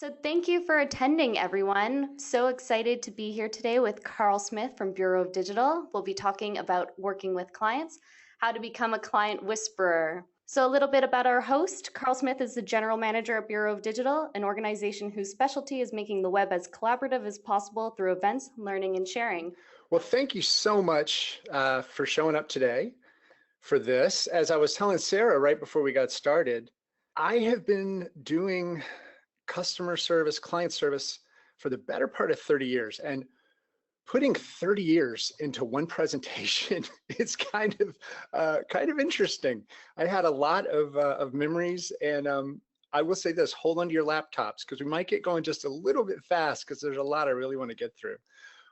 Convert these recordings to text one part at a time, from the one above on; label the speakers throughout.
Speaker 1: So thank you for attending, everyone. So excited to be here today with Carl Smith from Bureau of Digital. We'll be talking about working with clients, how to become a client whisperer. So a little bit about our host. Carl Smith is the general manager at Bureau of Digital, an organization whose specialty is making the web as collaborative as possible through events, learning, and sharing.
Speaker 2: Well, thank you so much for showing up today for this. As I was telling Sarah right before we got started, I have been doing customer service, client service for the better part of 30 years. And putting 30 years into one presentation is kind of interesting. I had a lot of memories, and I will say this: hold on to your laptops because we might get going just a little bit fast because there's a lot I really want to get through.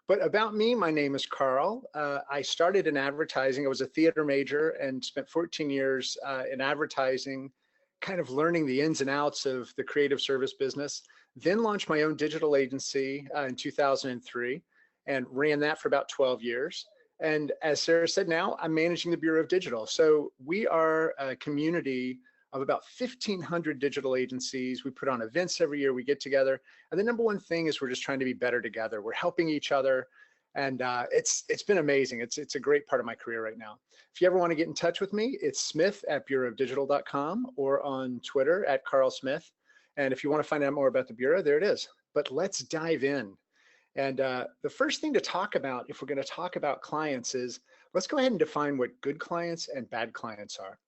Speaker 2: But about me, my name is Carl. I started in advertising. I was a theater major and spent 14 years in advertising, kind of learning the ins and outs of the creative service business. Then launched my own digital agency in 2003 and ran that for about 12 years. And as Sarah said, now I'm managing the Bureau of Digital. So we are a community of about 1,500 digital agencies. We put on events every year, we get together. And the number one thing is we're just trying to be better together. We're helping each other. And it's been amazing. It's a great part of my career right now. If you ever want to get in touch with me, it's smith@bureauofdigital.com or on Twitter @CarlSmith. And if you want to find out more about the Bureau, there it is. But let's dive in. And the first thing to talk about, if we're going to talk about clients, is let's go ahead and define what good clients and bad clients are.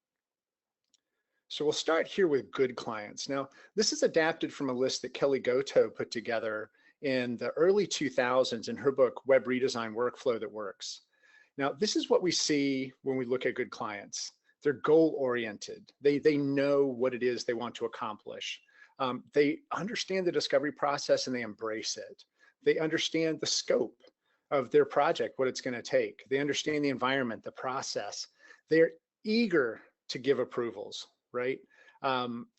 Speaker 2: So we'll start here with good clients. Now, this is adapted from a list that Kelly Goto put together in the early 2000s in her book, Web Redesign Workflow That Works. Now, this is what we see when we look at good clients. They're goal-oriented. They know what it is they want to accomplish. They understand the discovery process and they embrace it. They understand the scope of their project, what it's going to take. They understand the environment, the process. They're eager to give approvals, right?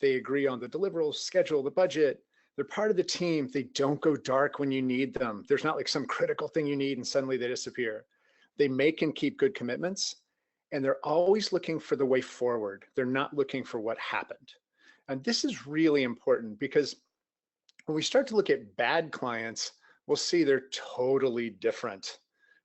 Speaker 2: They agree on the deliverables, schedule, the budget. They're part of the team. They don't go dark when you need them. There's not like some critical thing you need and suddenly they disappear. They make and keep good commitments, and they're always looking for the way forward. They're not looking for what happened. And this is really important because when we start to look at bad clients, we'll see they're totally different,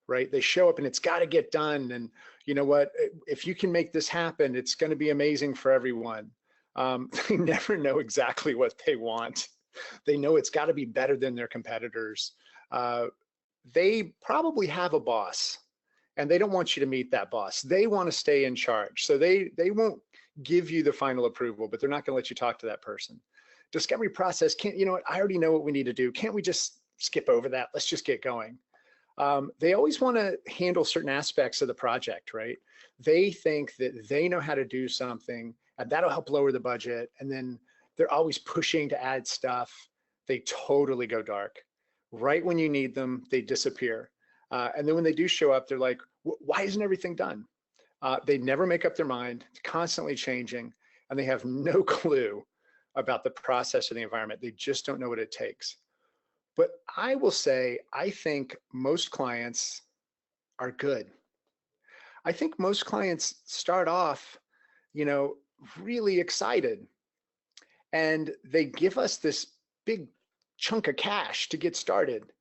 Speaker 2: right? They show up and it's got to get done. And you know what? If you can make this happen, it's going to be amazing for everyone. They never know exactly what they want. They know it's got to be better than their competitors. They probably have a boss, and they don't want you to meet that boss. They want to stay in charge. So they won't give you the final approval, but they're not going to let you talk to that person. Discovery process, you know what? I already know what we need to do. Can't we just skip over that? Let's just get going. They always want to handle certain aspects of the project, right? They think that they know how to do something and that'll help lower the budget. And then they're always pushing to add stuff. They totally go dark. Right when you need them, they disappear. And then when they do show up, they're like, why isn't everything done? They never make up their mind, it's constantly changing, and they have no clue about the process or the environment. They just don't know what it takes. But I will say, I think most clients are good. I think most clients start off, really excited, and they give us this big chunk of cash to get started.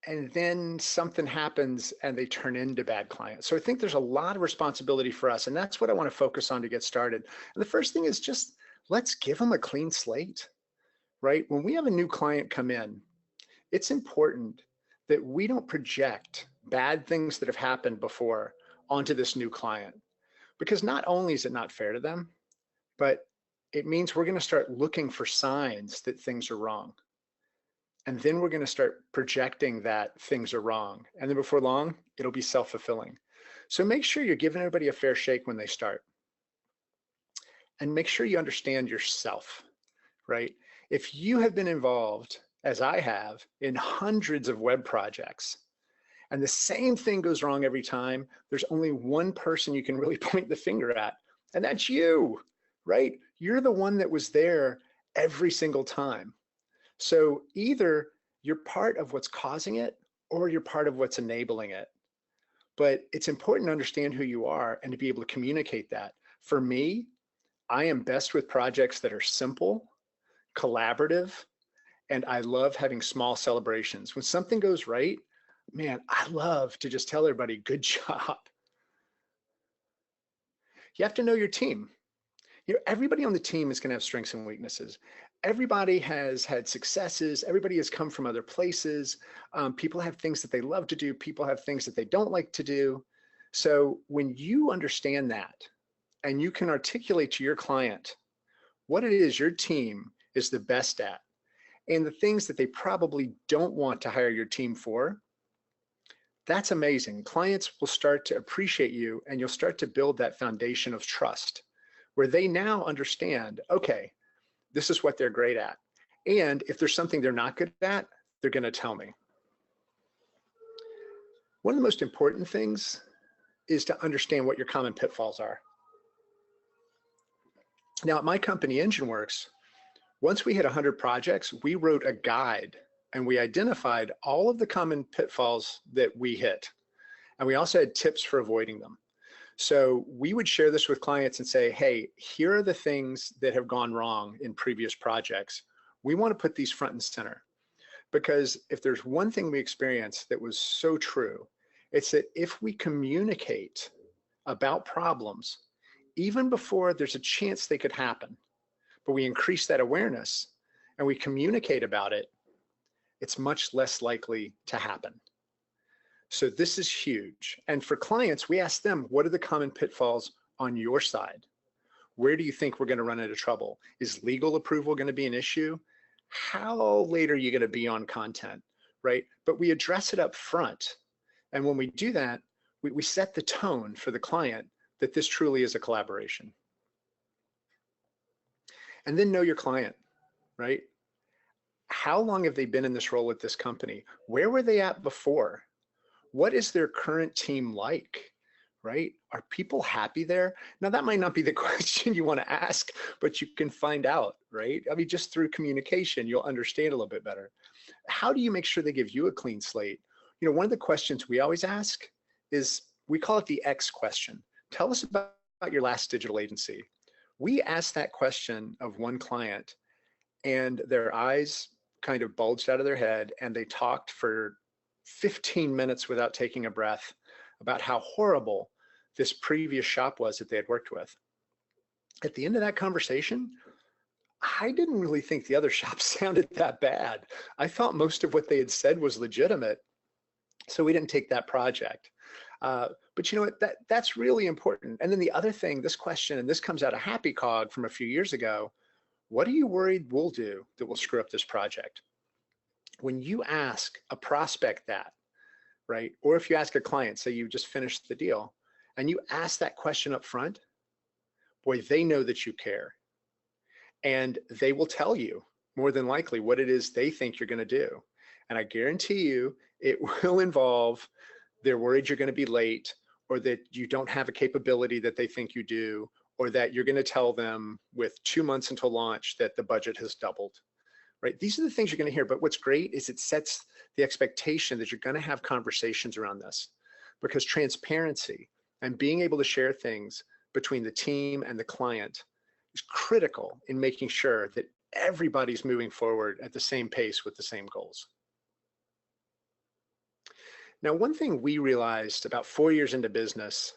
Speaker 2: And then something happens and they turn into bad clients. So I think there's a lot of responsibility for us, and that's what I want to focus on to get started. And the first thing is just let's give them a clean slate, right? When we have a new client come in, it's important that we don't project bad things that have happened before onto this new client, because not only is it not fair to them, but it means we're going to start looking for signs that things are wrong. And then we're going to start projecting that things are wrong. And then before long, it'll be self-fulfilling. So make sure you're giving everybody a fair shake when they start. And make sure you understand yourself, right? If you have been involved, as I have, in hundreds of web projects, and the same thing goes wrong every time, there's only one person you can really point the finger at, and that's you, right? You're the one that was there every single time. So either you're part of what's causing it or you're part of what's enabling it. But it's important to understand who you are and to be able to communicate that. For me, I am best with projects that are simple, collaborative, and I love having small celebrations. When something goes right, man, I love to just tell everybody, good job. You have to know your team. Everybody on the team is going to have strengths and weaknesses. Everybody has had successes. Everybody has come from other places. People have things that they love to do. People have things that they don't like to do. So when you understand that and you can articulate to your client what it is your team is the best at and the things that they probably don't want to hire your team for, that's amazing. Clients will start to appreciate you and you'll start to build that foundation of trust where they now understand, okay, this is what they're great at. And if there's something they're not good at, they're going to tell me. One of the most important things is to understand what your common pitfalls are. Now, at my company, EngineWorks, once we hit 100 projects, we wrote a guide and we identified all of the common pitfalls that we hit. And we also had tips for avoiding them. So we would share this with clients and say, hey, here are the things that have gone wrong in previous projects. We want to put these front and center. Because if there's one thing we experienced that was so true, it's that if we communicate about problems, even before there's a chance they could happen, but we increase that awareness and we communicate about it, it's much less likely to happen. So this is huge. And for clients, we ask them, what are the common pitfalls on your side? Where do you think we're going to run into trouble? Is legal approval going to be an issue? How late are you going to be on content, right? But we address it up front. And when we do that, we set the tone for the client that this truly is a collaboration. And then know your client, right? How long have they been in this role at this company? Where were they at before? What is their current team like, right? Are people happy there? Now, that might not be the question you want to ask, but you can find out, right? I mean, just through communication, you'll understand a little bit better. How do you make sure they give you a clean slate? One of the questions we always ask is, we call it the X question. Tell us about your last digital agency. We asked that question of one client and their eyes kind of bulged out of their head and they talked for 15 minutes without taking a breath about how horrible this previous shop was that they had worked with. At the end of that conversation, I didn't really think the other shop sounded that bad. I thought most of what they had said was legitimate, so we didn't take that project. But you know what, that's really important. And then the other thing, this question, and this comes out of Happy Cog from a few years ago, what are you worried we'll do that will screw up this project? When you ask a prospect that, right? Or if you ask a client, say you just finished the deal, and you ask that question up front, boy, they know that you care. And they will tell you more than likely what it is they think you're going to do. And I guarantee you it will involve they're worried you're going to be late, or that you don't have a capability that they think you do, or that you're going to tell them with 2 months until launch that the budget has doubled, right? These are the things you're going to hear. But what's great is it sets the expectation that you're going to have conversations around this, because transparency and being able to share things between the team and the client is critical in making sure that everybody's moving forward at the same pace with the same goals. Now, one thing we realized about 4 years into business,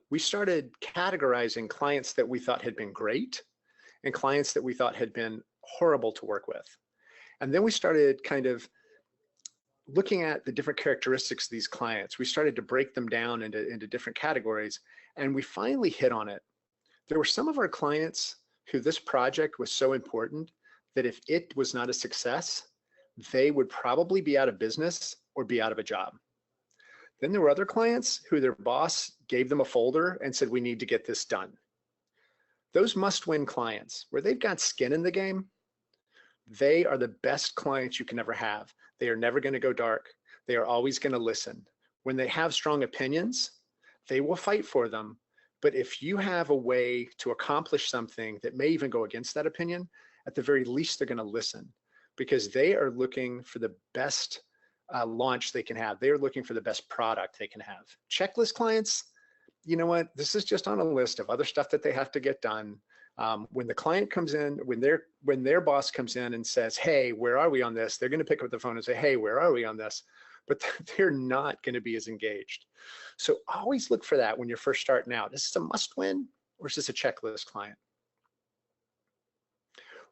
Speaker 2: we started categorizing clients that we thought had been great and clients that we thought had been horrible to work with. And then we started kind of looking at the different characteristics of these clients. We started to break them down into different categories, and we finally hit on it. There were some of our clients who this project was so important that if it was not a success, they would probably be out of business or be out of a job. Then there were other clients who their boss gave them a folder and said, we need to get this done. Those must-win clients, where they've got skin in the game, they are the best clients you can ever have. They are never going to go dark. They are always going to listen. When they have strong opinions, they will fight for them. But if you have a way to accomplish something that may even go against that opinion, at the very least, they're going to listen, because they are looking for the best launch they can have. They are looking for the best product they can have. Checklist clients, you know what? This is just on a list of other stuff that they have to get done. When the client comes in, when their boss comes in and says, hey, where are we on this? They're going to pick up the phone and say, hey, where are we on this? But they're not going to be as engaged. So always look for that when you're first starting out. Is this a must win or is this a checklist client?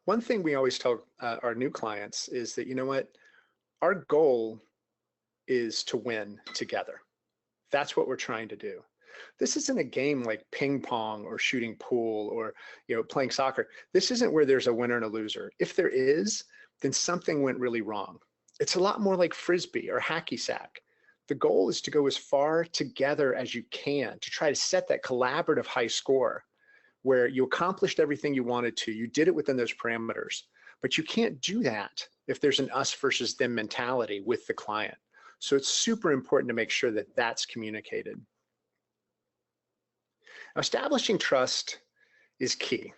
Speaker 2: One thing we always tell our new clients is that, you know what, our goal is to win together. That's what we're trying to do. This isn't a game like ping pong or shooting pool or playing soccer. This isn't where there's a winner and a loser. If there is, then something went really wrong. It's a lot more like frisbee or hacky sack. The goal is to go as far together as you can to try to set that collaborative high score where you accomplished everything you wanted to. You did it within those parameters, but you can't do that if there's an us versus them mentality with the client. So it's super important to make sure that that's communicated. Now, establishing trust is key,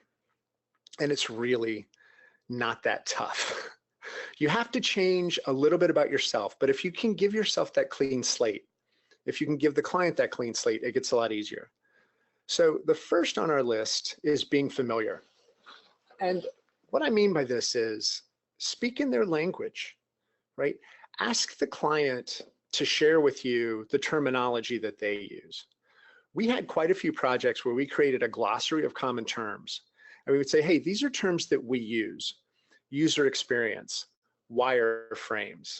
Speaker 2: and it's really not that tough. You have to change a little bit about yourself, but if you can give yourself that clean slate, if you can give the client that clean slate, it gets a lot easier. So the first on our list is being familiar. And what I mean by this is speak in their language, right? Ask the client to share with you the terminology that they use. We had quite a few projects where we created a glossary of common terms. And we would say, hey, these are terms that we use. User experience, wireframes,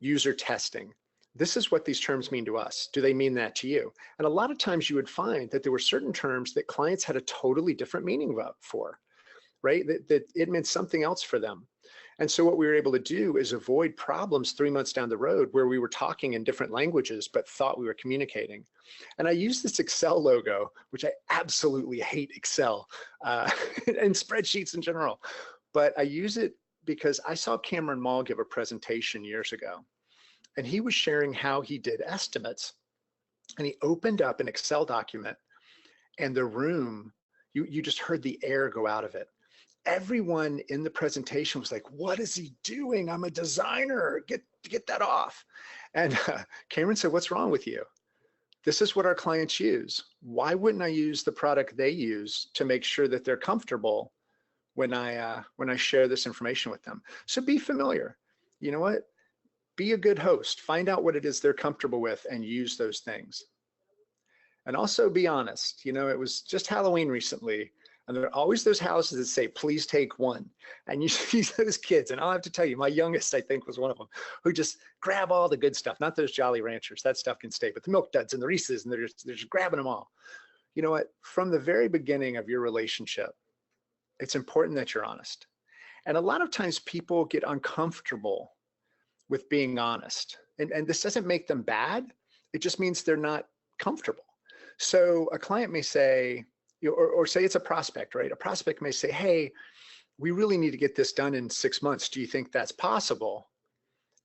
Speaker 2: user testing. This is what these terms mean to us. Do they mean that to you? And a lot of times you would find that there were certain terms that clients had a totally different meaning for, right? That it meant something else for them. And so what we were able to do is avoid problems 3 months down the road where we were talking in different languages, but thought we were communicating. And I use this Excel logo, which I absolutely hate Excel and spreadsheets in general. But I use it because I saw Cameron Mall give a presentation years ago, and he was sharing how he did estimates. And he opened up an Excel document, and the room, you just heard the air go out of it. Everyone in the presentation was like, what is he doing? I'm a designer, get that off. And Cameron said, what's wrong with you? This is what our clients use. Why wouldn't I use the product they use to make sure that they're comfortable when I share this information with them? So be familiar. You know what? Be a good host. Find out what it is they're comfortable with and use those things. And also be honest. It was just Halloween recently, and there are always those houses that say, please take one. And you see those kids, and I'll have to tell you, my youngest, I think, was one of them, who just grab all the good stuff, not those Jolly Ranchers. That stuff can stay, but the Milk Duds and the Reese's, and they're just grabbing them all. You know what? From the very beginning of your relationship, it's important that you're honest. And a lot of times people get uncomfortable with being honest. And this doesn't make them bad. It just means they're not comfortable. So a client may say, or say it's a prospect, right? A prospect may say, hey, we really need to get this done in 6 months. Do you think that's possible?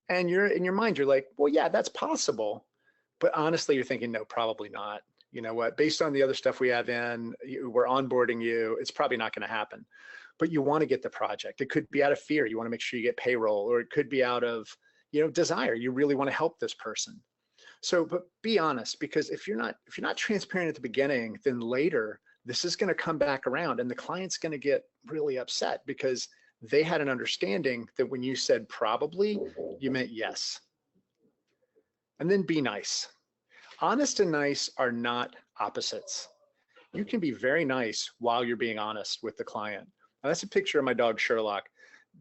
Speaker 2: And you're in your mind, you're like, well, yeah, that's possible. But honestly, you're thinking, no, probably not. You know what? Based on the other stuff we have we're onboarding you. It's probably not going to happen. But you want to get the project. It could be out of fear. You want to make sure you get payroll, or it could be out of desire. You really want to help this person. So, but be honest, because if you're not transparent at the beginning, then later this is going to come back around, and the client's going to get really upset because they had an understanding that when you said probably, you meant yes. And then be nice. Honest and nice are not opposites. You can be very nice while you're being honest with the client. Now, that's a picture of my dog, Sherlock.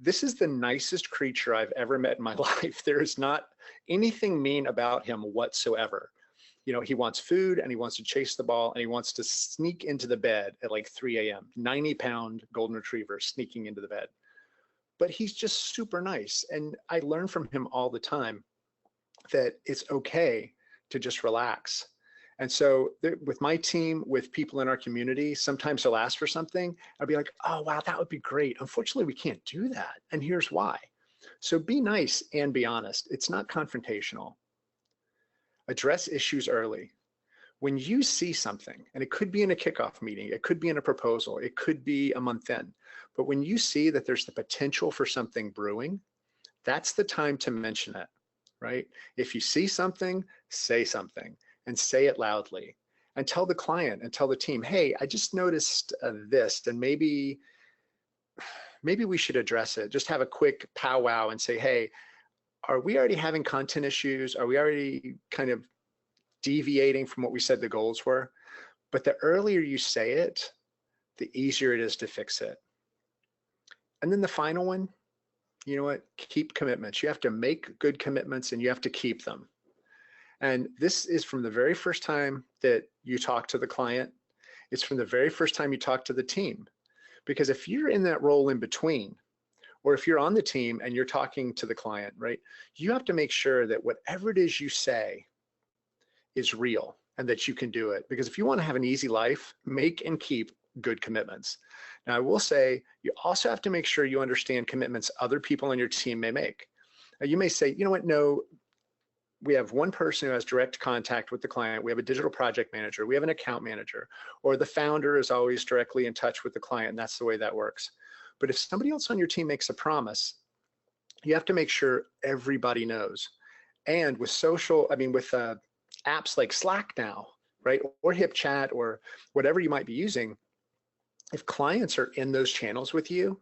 Speaker 2: This is the nicest creature I've ever met in my life. There is not anything mean about him whatsoever. He wants food, and he wants to chase the ball, and he wants to sneak into the bed at like 3 a.m. 90-pound golden retriever sneaking into the bed. But he's just super nice. And I learn from him all the time that it's okay to just relax. And so with my team, with people in our community, sometimes they'll ask for something. I'll be like, oh, wow, that would be great. Unfortunately, we can't do that. And here's why. So be nice and be honest. It's not confrontational. Address issues early. When you see something, and it could be in a kickoff meeting, it could be in a proposal, it could be a month in, but when you see that there's the potential for something brewing, that's the time to mention it, right? If you see something, say something, and say it loudly. and tell the client and tell the team, hey, I just noticed this, and maybe we should address it. Just have a quick powwow and say, hey, are we already having content issues? Are we already kind of deviating from what we said the goals were? But the earlier you say it, the easier it is to fix it. And then the final one, you know what? Keep commitments. You have to make good commitments and you have to keep them. And this is from the very first time that you talk to the client. It's from the very first time you talk to the team. Because if you're in that role in between, or if you're on the team and you're talking to the client, right, you have to make sure that whatever it is you say is real and that you can do it. Because if you want to have an easy life, make and keep good commitments. Now, I will say, you also have to make sure you understand commitments other people on your team may make. Now, you may say, you know what, no, we have one person who has direct contact with the client. We have a digital project manager. We have an account manager, or the founder is always directly in touch with the client. And that's the way that works. But if somebody else on your team makes a promise, you have to make sure everybody knows. And with social, I mean, with apps like Slack now, right, or HipChat or whatever you might be using, if clients are in those channels with you,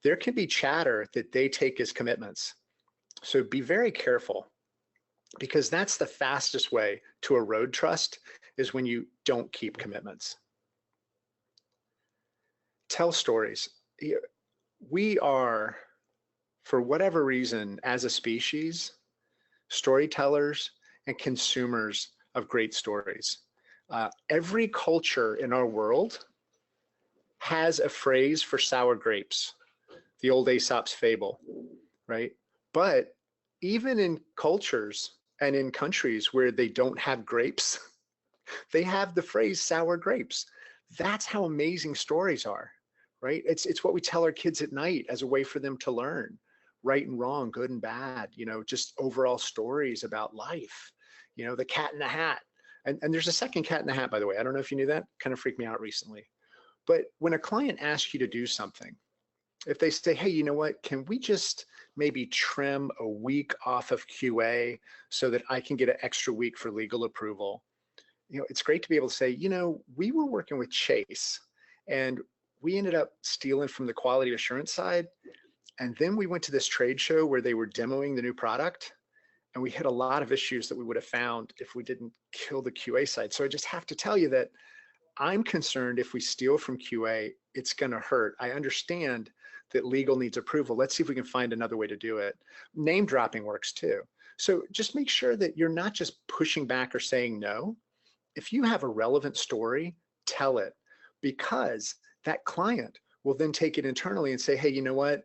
Speaker 2: there can be chatter that they take as commitments. So be very careful, because that's the fastest way to erode trust, is when you don't keep commitments. Tell stories. We are, for whatever reason, as a species, storytellers and consumers of great stories. Every culture in our world has a phrase for sour grapes, the old Aesop's fable, right? But even in cultures and in countries where they don't have grapes, they have the phrase sour grapes. That's how amazing stories are, right? It's what we tell our kids at night as a way for them to learn right and wrong, good and bad, you know, just overall stories about life, you know, the cat in the hat. And there's a second cat in the hat, by the way. I don't know if you knew that, kind of freaked me out recently. But when a client asks you to do something, if they say, hey, you know what, can we just maybe trim a week off of QA so that I can get an extra week for legal approval? You know, it's great to be able to say, you know, we were working with Chase and we ended up stealing from the quality assurance side. And then we went to this trade show where they were demoing the new product, and we hit a lot of issues that we would have found if we didn't kill the QA side. So I just have to tell you that I'm concerned if we steal from QA, it's going to hurt. I understand that legal needs approval. Let's see if we can find another way to do it. Name dropping works too. So just make sure that you're not just pushing back or saying no. If you have a relevant story, tell it, because that client will then take it internally and say, hey, you know what?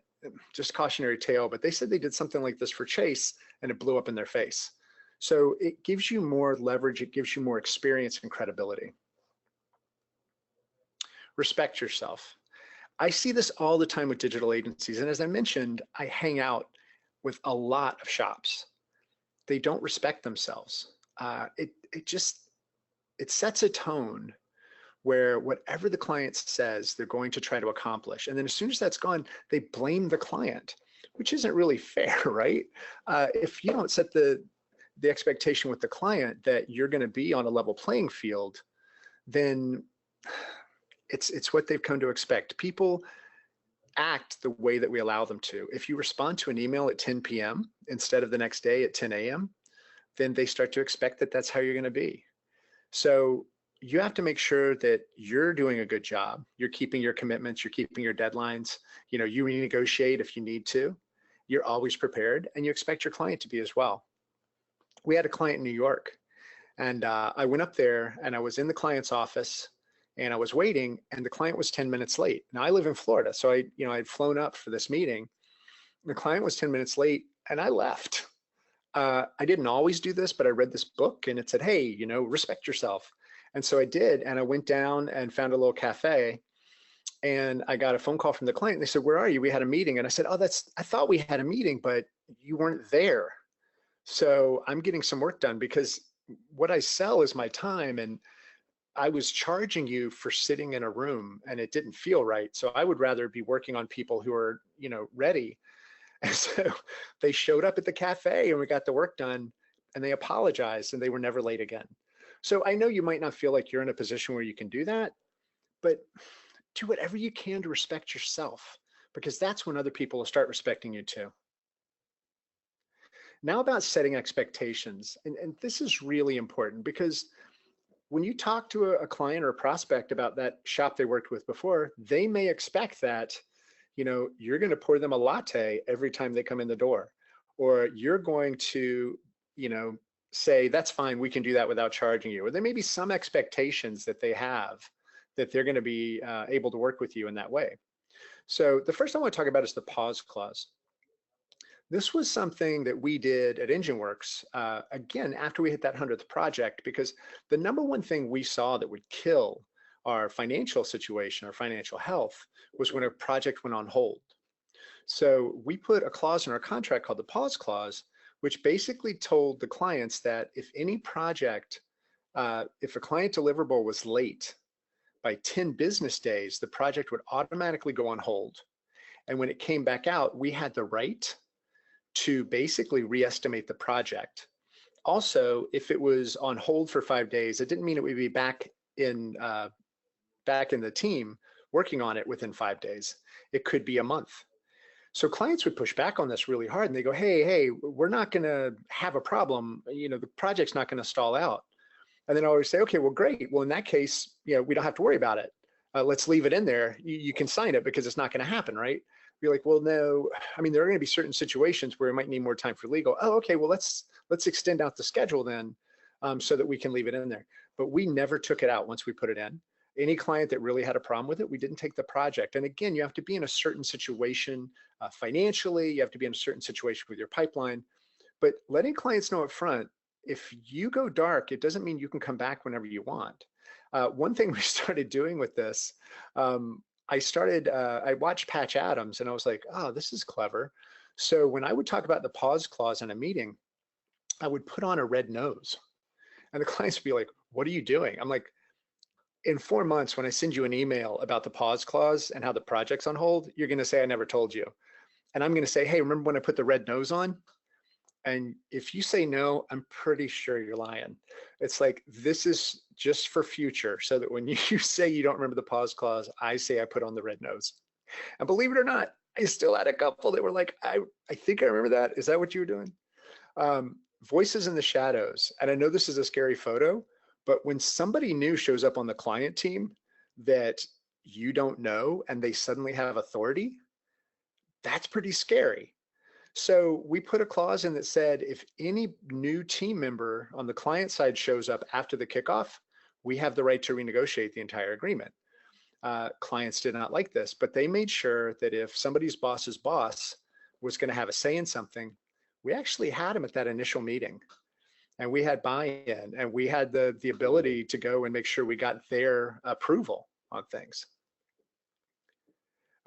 Speaker 2: Just cautionary tale, but they said they did something like this for Chase and it blew up in their face. So it gives you more leverage. It gives you more experience and credibility. Respect yourself. I see this all the time with digital agencies. And as I mentioned, I hang out with a lot of shops. They don't respect themselves. It sets a tone where whatever the client says, they're going to try to accomplish. And then as soon as that's gone, they blame the client, which isn't really fair, right? If you don't set the expectation with the client that you're going to be on a level playing field, then it's what they've come to expect. People act the way that we allow them to. If you respond to an email at 10 p.m. instead of the next day at 10 a.m., then they start to expect that that's how you're going to be. So you have to make sure that you're doing a good job. You're keeping your commitments, you're keeping your deadlines. You know, you renegotiate if you need to. You're always prepared, and you expect your client to be as well. We had a client in New York, and I went up there and I was in the client's office and I was waiting, and the client was 10 minutes late. Now I live in Florida, so I'd flown up for this meeting. The client was 10 minutes late and I left. I didn't always do this, but I read this book and it said, hey, you know, respect yourself. And so I did, and I went down and found a little cafe, and I got a phone call from the client. They said, where are you? We had a meeting. And I said, I thought we had a meeting, but you weren't there. So I'm getting some work done, because what I sell is my time, and I was charging you for sitting in a room and it didn't feel right. So I would rather be working on people who are, you know, ready. And so they showed up at the cafe and we got the work done, and they apologized, and they were never late again. So I know you might not feel like you're in a position where you can do that, but do whatever you can to respect yourself, because that's when other people will start respecting you too. Now about setting expectations, and this is really important because when you talk to a client or a prospect about that shop they worked with before, they may expect that, you're going to pour them a latte every time they come in the door, or you're going to, say, that's fine, we can do that without charging you. Or there may be some expectations that they have that they're going to be able to work with you in that way. So the first I want to talk about is the pause clause. This was something that we did at EngineWorks, again, after we hit that 100th project, because the number one thing we saw that would kill our financial situation, our financial health, was when a project went on hold. So we put a clause in our contract called the pause clause, which basically told the clients that if any project, if a client deliverable was late by 10 business days, the project would automatically go on hold. And when it came back out, we had the right to basically re-estimate the project. Also, if it was on hold for 5 days, it didn't mean it would be back in the team working on it within 5 days. It could be a month. So clients would push back on this really hard, and they go, hey, we're not going to have a problem. The project's not going to stall out. And then I always say, okay, well, great. Well, in that case, we don't have to worry about it. Let's leave it in there. You can sign it because it's not going to happen, right? You're like, well, no. I mean, there are going to be certain situations where it might need more time for legal. Oh, okay. Well, let's extend out the schedule then, so that we can leave it in there. But we never took it out once we put it in. Any client that really had a problem with it, we didn't take the project. And again, you have to be in a certain situation financially. You have to be in a certain situation with your pipeline. But letting clients know up front, if you go dark, it doesn't mean you can come back whenever you want. One thing we started doing with this, I watched Patch Adams, and I was like, oh, this is clever. So when I would talk about the pause clause in a meeting, I would put on a red nose, and the clients would be like, what are you doing? I'm like, in 4 months, when I send you an email about the pause clause and how the project's on hold, you're going to say, I never told you. And I'm going to say, hey, remember when I put the red nose on? And if you say no, I'm pretty sure you're lying. It's like, this is just for future, so that when you say you don't remember the pause clause, I say I put on the red nose. And believe it or not, I still had a couple that were like, I think I remember that. Is that what you were doing? Voices in the shadows. And I know this is a scary photo, but when somebody new shows up on the client team that you don't know and they suddenly have authority, that's pretty scary. So we put a clause in that said, if any new team member on the client side shows up after the kickoff, we have the right to renegotiate the entire agreement. Clients did not like this, but they made sure that if somebody's boss's boss was going to have a say in something, we actually had them at that initial meeting, and we had buy-in, and we had the ability to go and make sure we got their approval on things.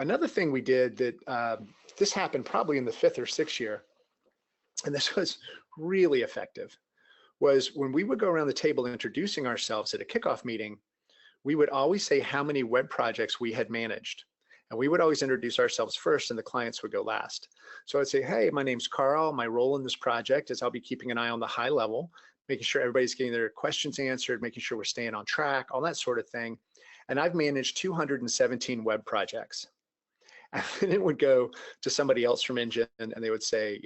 Speaker 2: Another thing we did that this happened probably in the 5th or 6th year, and this was really effective, was when we would go around the table introducing ourselves at a kickoff meeting, we would always say how many web projects we had managed. And we would always introduce ourselves first, and the clients would go last. So I'd say, hey, my name's Carl. My role in this project is I'll be keeping an eye on the high level, making sure everybody's getting their questions answered, making sure we're staying on track, all that sort of thing. And I've managed 217 web projects. And then it would go to somebody else from Engine, and they would say,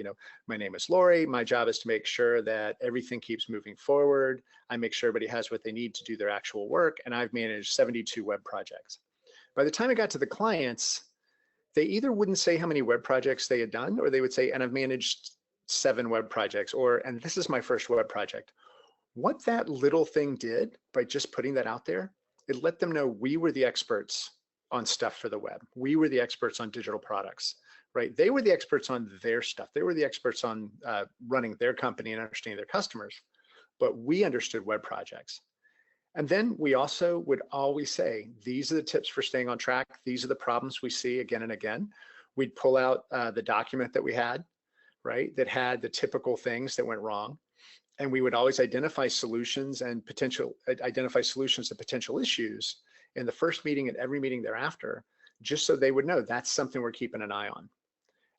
Speaker 2: my name is Lori. My job is to make sure that everything keeps moving forward. I make sure everybody has what they need to do their actual work, and I've managed 72 web projects. By the time it got to the clients, they either wouldn't say how many web projects they had done, or they would say, and I've managed 7 web projects, or, and this is my first web project. What that little thing did by just putting that out there, it let them know we were the experts on stuff for the web. We were the experts on digital products, right? They were the experts on their stuff. They were the experts on running their company and understanding their customers, but we understood web projects. And then we also would always say, these are the tips for staying on track. These are the problems we see again and again. We'd pull out the document that we had, right? That had the typical things that went wrong. And we would always identify solutions to potential issues in the first meeting and every meeting thereafter, just so they would know that's something we're keeping an eye on.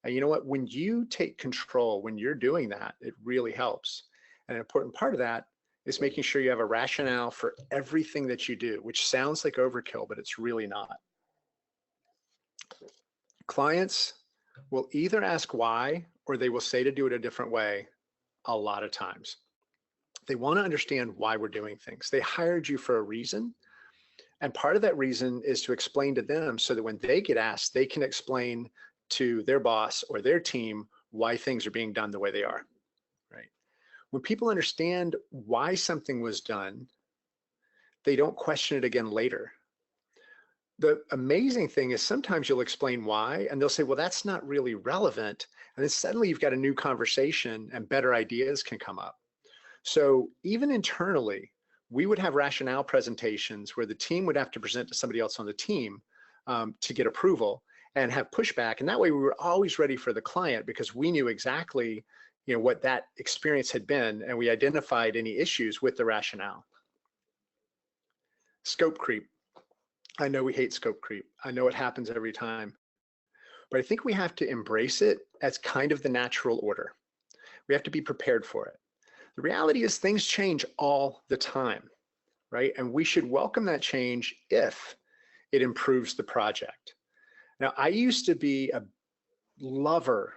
Speaker 2: And you know what, when you take control, when you're doing that, it really helps. And an important part of that is making sure you have a rationale for everything that you do, which sounds like overkill, but it's really not. Clients will either ask why, or they will say to do it a different way a lot of times. They want to understand why we're doing things. They hired you for a reason. And part of that reason is to explain to them so that when they get asked, they can explain to their boss or their team why things are being done the way they are, right? When people understand why something was done, they don't question it again later. The amazing thing is sometimes you'll explain why and they'll say, well, that's not really relevant. And then suddenly you've got a new conversation and better ideas can come up. So even internally, we would have rationale presentations where the team would have to present to somebody else on the team to get approval and have pushback. And that way we were always ready for the client because we knew exactly what that experience had been, and we identified any issues with the rationale. Scope creep. I know we hate scope creep. I know it happens every time, but I think we have to embrace it as kind of the natural order. We have to be prepared for it. The reality is things change all the time, right? And we should welcome that change if it improves the project. Now, I used to be a lover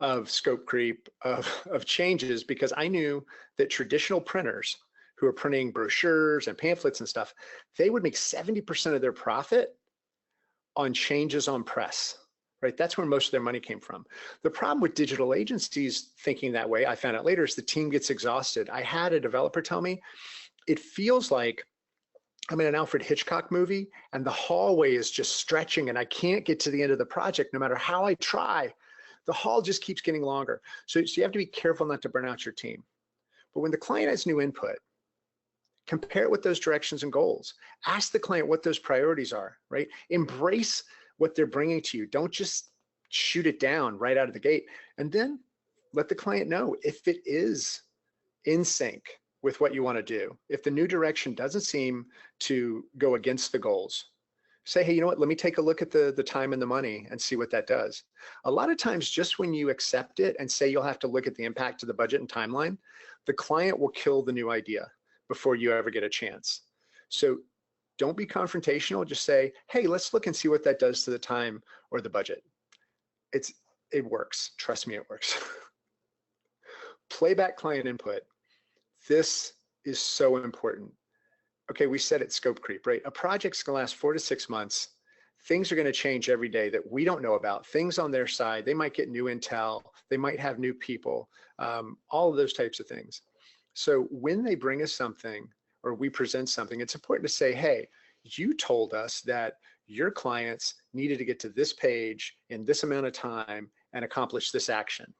Speaker 2: of scope creep, of changes, because I knew that traditional printers who are printing brochures and pamphlets and stuff, they would make 70% of their profit on changes on press, right? That's where most of their money came from. The problem with digital agencies thinking that way, I found out later, is the team gets exhausted. I had a developer tell me, it feels like I'm in an Alfred Hitchcock movie and the hallway is just stretching and I can't get to the end of the project no matter how I try. The hall just keeps getting longer. So you have to be careful not to burn out your team. But when the client has new input, compare it with those directions and goals. Ask the client what those priorities are, right? Embrace what they're bringing to you. Don't just shoot it down right out of the gate. And then let the client know if it is in sync with what you want to do. If the new direction doesn't seem to go against the goals, say, hey, you know what, let me take a look at the time and the money and see what that does. A lot of times, just when you accept it and say you'll have to look at the impact to the budget and timeline, the client will kill the new idea before you ever get a chance. So don't be confrontational, just say, hey, let's look and see what that does to the time or the budget. It works, trust me, it works. Playback client input. This is so important. Okay, we said it's scope creep, right? A project's gonna last 4 to 6 months. Things are gonna change every day that we don't know about. Things on their side, they might get new intel, they might have new people, all of those types of things. So when they bring us something or we present something, it's important to say, hey, you told us that your clients needed to get to this page in this amount of time and accomplish this action.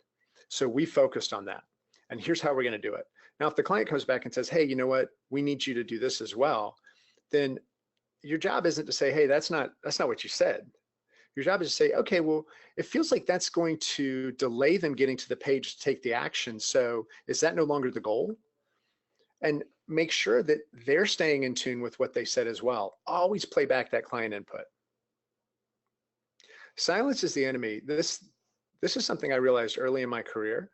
Speaker 2: So we focused on that. And here's how we're gonna do it. Now, if the client comes back and says, hey, you know what, we need you to do this as well, then your job isn't to say, hey, that's not what you said. Your job is to say, okay, well, it feels like that's going to delay them getting to the page to take the action. So is that no longer the goal? And make sure that they're staying in tune with what they said as well. Always play back that client input. Silence is the enemy. This is something I realized early in my career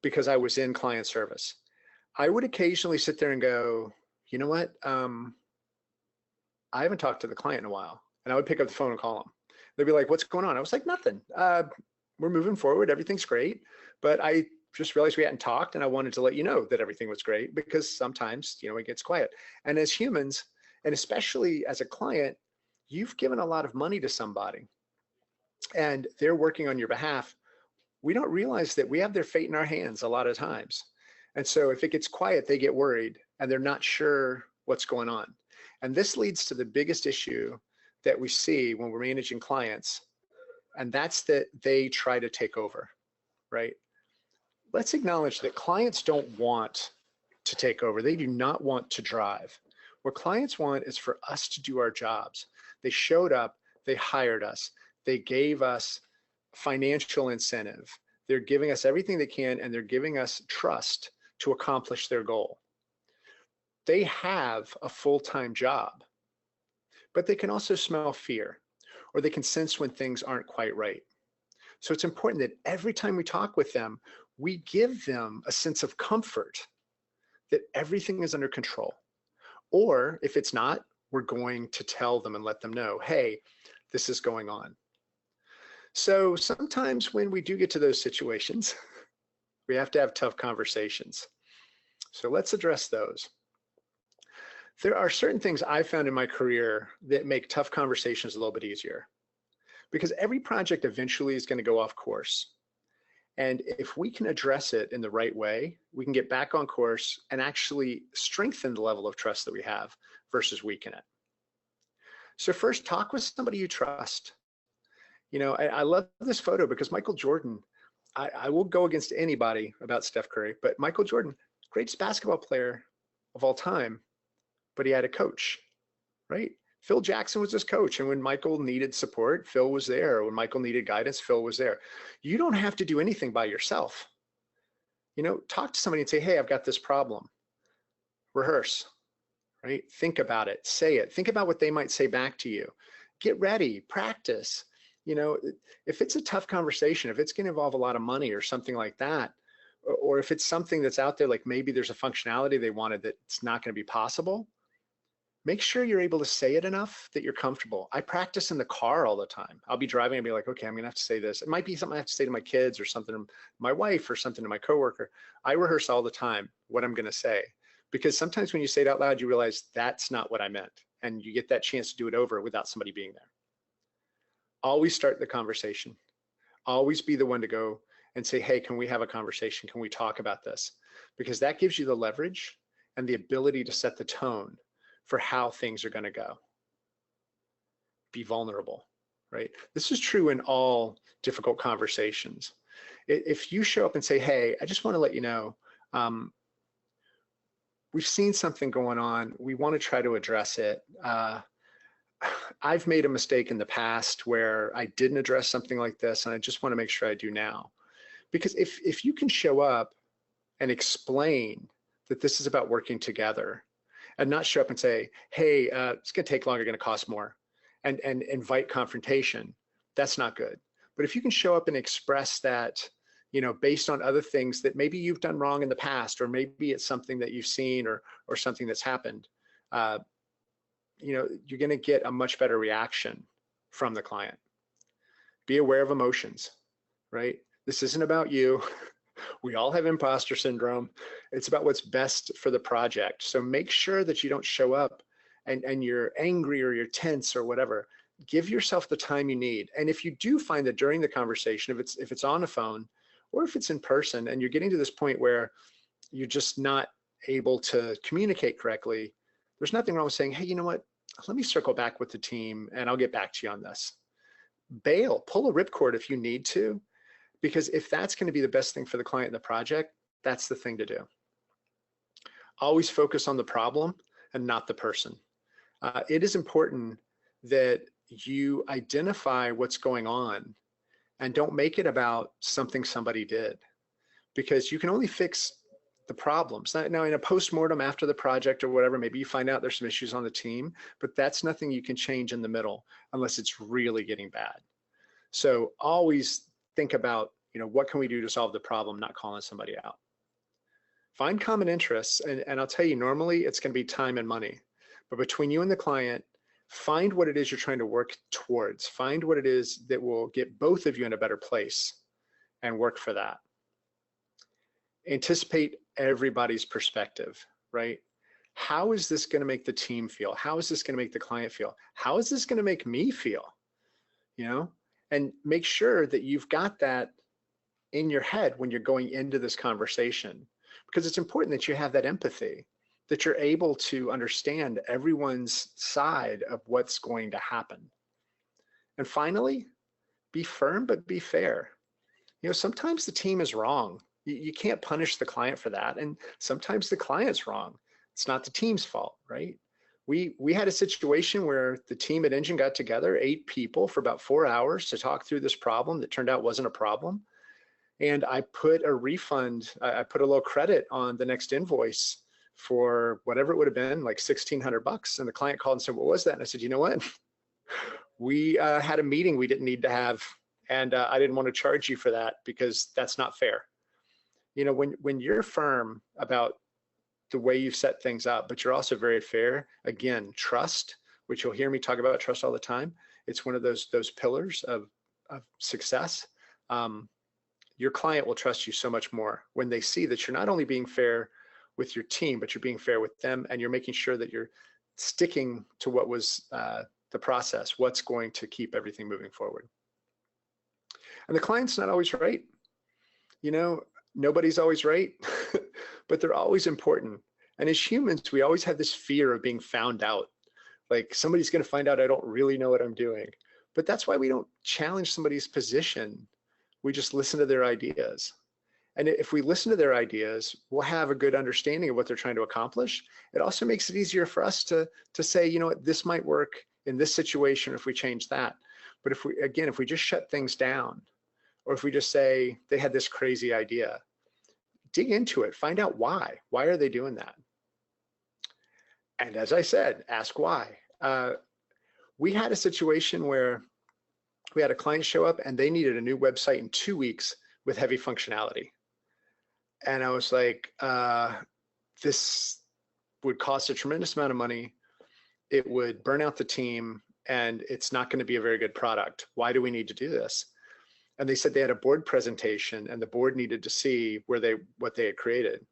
Speaker 2: because I was in client service. I would occasionally sit there and go, you know what? I haven't talked to the client in a while. And I would pick up the phone and call them. They'd be like, what's going on? I was like, nothing. We're moving forward. Everything's great. But I just realized we hadn't talked and I wanted to let you know that everything was great because sometimes, it gets quiet. And as humans, and especially as a client, you've given a lot of money to somebody and they're working on your behalf. We don't realize that we have their fate in our hands a lot of times. And so if it gets quiet, they get worried and they're not sure what's going on. And this leads to the biggest issue that we see when we're managing clients, and that's that they try to take over, right? Let's acknowledge that clients don't want to take over. They do not want to drive. What clients want is for us to do our jobs. They showed up, they hired us, they gave us financial incentive. They're giving us everything they can, and they're giving us trust to accomplish their goal. They have a full-time job, but they can also smell fear, or they can sense when things aren't quite right. So it's important that every time we talk with them, we give them a sense of comfort that everything is under control. Or if it's not, we're going to tell them and let them know, hey, this is going on. So sometimes when we do get to those situations, we have to have tough conversations. So let's address those. There are certain things I found in my career that make tough conversations a little bit easier, because every project eventually is going to go off course. And if we can address it in the right way, we can get back on course and actually strengthen the level of trust that we have versus weaken it. So first, talk with somebody you trust. You know, I love this photo because Michael Jordan, I will go against anybody about Steph Curry, but Michael Jordan, greatest basketball player of all time, but he had a coach, right? Phil Jackson was his coach. And when Michael needed support, Phil was there. When Michael needed guidance, Phil was there. You don't have to do anything by yourself. You know, talk to somebody and say, hey, I've got this problem. Rehearse, right? Think about it, say it. Think about what they might say back to you. Get ready, practice. You know, if it's a tough conversation, if it's going to involve a lot of money or something like that, or if it's something that's out there, like maybe there's a functionality they wanted that's not going to be possible, make sure you're able to say it enough that you're comfortable. I practice in the car all the time. I'll be driving and be like, okay, I'm gonna have to say this. It might be something I have to say to my kids or something to my wife or something to my coworker. I rehearse all the time what I'm gonna say, because sometimes when you say it out loud, you realize that's not what I meant. And you get that chance to do it over without somebody being there. Always start the conversation. Always be the one to go and say, hey, can we have a conversation? Can we talk about this? Because that gives you the leverage and the ability to set the tone for how things are going to go. Be vulnerable, right? This is true in all difficult conversations. If you show up and say, hey, I just want to let you know, we've seen something going on. We want to try to address it. I've made a mistake in the past where I didn't address something like this, and I just want to make sure I do now. Because if you can show up and explain that this is about working together, and not show up and say, hey, it's going to take longer, going to cost more, and invite confrontation, that's not good. But if you can show up and express that, you know, based on other things that maybe you've done wrong in the past, or maybe it's something that you've seen or something that's happened, you know, you're going to get a much better reaction from the client. Be aware of emotions, right? This isn't about you. We all have imposter syndrome. It's about what's best for the project. So make sure that you don't show up and you're angry or you're tense or whatever. Give yourself the time you need. And if you do find that during the conversation, if it's on the phone or if it's in person and you're getting to this point where you're just not able to communicate correctly, there's nothing wrong with saying, hey, you know what? Let me circle back with the team and I'll get back to you on this. Bail, pull a ripcord if you need to. Because if that's going to be the best thing for the client and the project, that's the thing to do. Always focus on the problem and not the person. It is important that you identify what's going on and don't make it about something somebody did, because you can only fix the problems. Now in a postmortem after the project or whatever, maybe you find out there's some issues on the team, but that's nothing you can change in the middle unless it's really getting bad. So always think about, you know, what can we do to solve the problem, not calling somebody out. Find common interests, and I'll tell you, normally it's going to be time and money. But between you and the client, find what it is you're trying to work towards. Find what it is that will get both of you in a better place and work for that. Anticipate everybody's perspective, right? How is this going to make the team feel? How is this going to make the client feel? How is this going to make me feel? You know, and make sure that you've got that in your head when you're going into this conversation, because it's important that you have that empathy, that you're able to understand everyone's side of what's going to happen. And finally, be firm, but be fair. You know, sometimes the team is wrong. You can't punish the client for that. And sometimes the client's wrong. It's not the team's fault, right? We had a situation where the team at Engine got together, 8 people for about 4 hours to talk through this problem that turned out wasn't a problem. And I put a refund, I put a little credit on the next invoice for whatever it would have been, like $1,600. And the client called and said, what was that? And I said, you know what? We had a meeting we didn't need to have, and I didn't want to charge you for that because that's not fair. You know, when you're firm about the way you've set things up, but you're also very fair. Again, trust, which you'll hear me talk about trust all the time. It's one of those pillars of success. Your client will trust you so much more when they see that you're not only being fair with your team, but you're being fair with them, and you're making sure that you're sticking to what was the process, what's going to keep everything moving forward. And the client's not always right. You know, nobody's always right, but they're always important. And as humans, we always have this fear of being found out. Like somebody's going to find out I don't really know what I'm doing. But that's why we don't challenge somebody's position. We just listen to their ideas. And if we listen to their ideas, we'll have a good understanding of what they're trying to accomplish. It also makes it easier for us to say, you know what, this might work in this situation if we change that. But if we just shut things down, or if we just say they had this crazy idea, dig into it, find out why. Why are they doing that? And as I said, ask why. We had a situation where we had a client show up and they needed a new website in 2 weeks with heavy functionality. And I was like, this would cost a tremendous amount of money. It would burn out the team, and it's not going to be a very good product. Why do we need to do this? And they said they had a board presentation and the board needed to see what they had created.